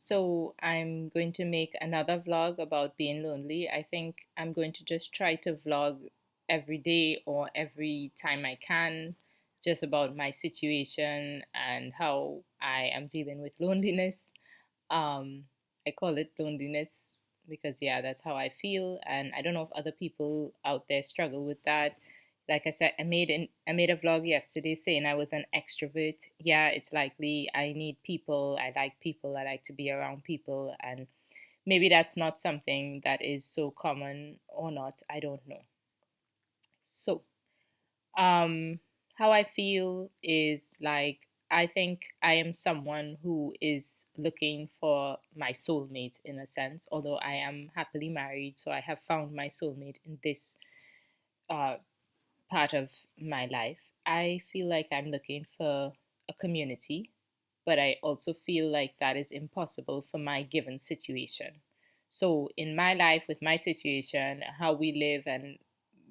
So I'm going to make another vlog about being lonely. I think I'm going to just try to vlog every day or every time I can, just about my situation and how I am dealing with loneliness. Um, I call it loneliness because, yeah, that's how I feel. And I don't know if other people out there struggle with that. Like I said, I made a vlog yesterday saying I was an extrovert. Yeah, it's likely I need people. I like to be around people, and maybe that's not something that is so common or not. I don't know. So, um, how I feel is like I think I am someone who is looking for my soulmate in a sense, although I am happily married, so I have found my soulmate in this uh, part of my life. I feel like I'm looking for a community, but I also feel like that is impossible for my given situation. So, in my life, with my situation, how we live, and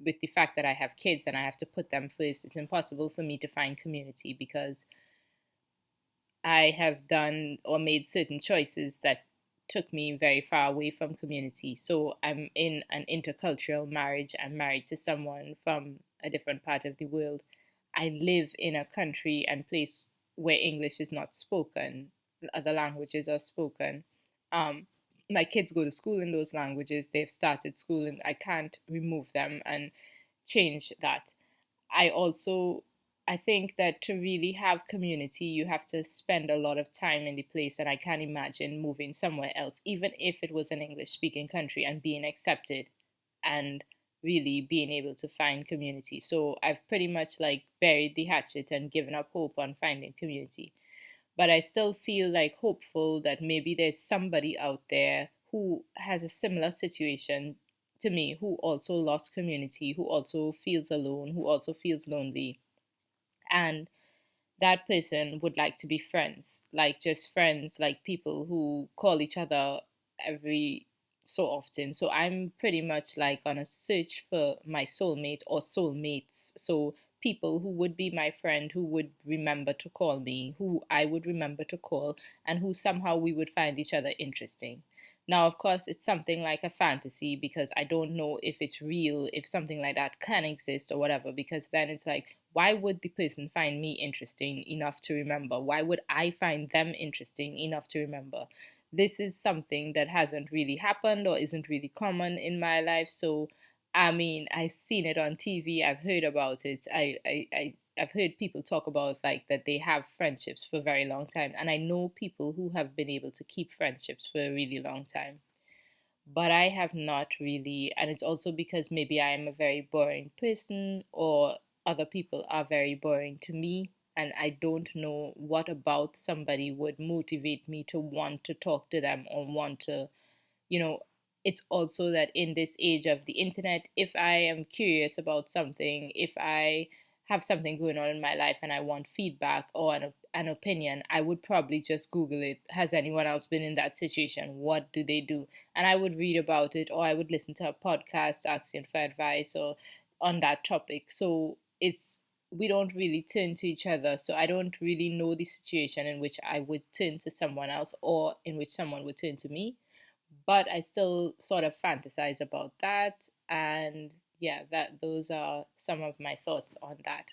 with the fact that I have kids and I have to put them first, it's impossible for me to find community because I have done or made certain choices that took me very far away from community. So I'm in an intercultural marriage. I'm married to someone from a different part of the world. I live in a country and place where English is not spoken, other languages are spoken. Um, my kids go to school in those languages. They've started school, and I can't remove them and change that. I also I think that to really have community, you have to spend a lot of time in the place, and I can't imagine moving somewhere else, even if it was an English speaking country, and being accepted and really being able to find community. So I've pretty much like buried the hatchet and given up hope on finding community. But I still feel like hopeful that maybe there's somebody out there who has a similar situation to me, who also lost community, who also feels alone, who also feels lonely, and that person would like to be friends, like just friends, like people who call each other every so often. So I'm pretty much like on a search for my soulmate or soulmates. So people who would be my friend, who would remember to call me, who I would remember to call, and who somehow we would find each other interesting. Now, of course, it's something like a fantasy because I don't know if it's real, if something like that can exist or whatever, because then it's like, why would the person find me interesting enough to remember? Why would I find them interesting enough to remember? This is something that hasn't really happened or isn't really common in my life. So, I mean, I've seen it on TV, I've heard about it. I've heard people talk about like that they have friendships for a very long time. And I know people who have been able to keep friendships for a really long time. But I have not really, and it's also because maybe I am a very boring person or other people are very boring to me, and I don't know what about somebody would motivate me to want to talk to them or want to, you know, it's also that in this age of the internet, if I am curious about something, if I have something going on in my life and I want feedback or an opinion, I would probably just Google it. Has anyone else been in that situation? What do they do? And I would read about it, or I would listen to a podcast asking for advice or on that topic. So it's we don't really turn to each other. So I don't really know the situation in which I would turn to someone else or in which someone would turn to me, but I still sort of fantasize about that. And yeah, that those are some of my thoughts on that.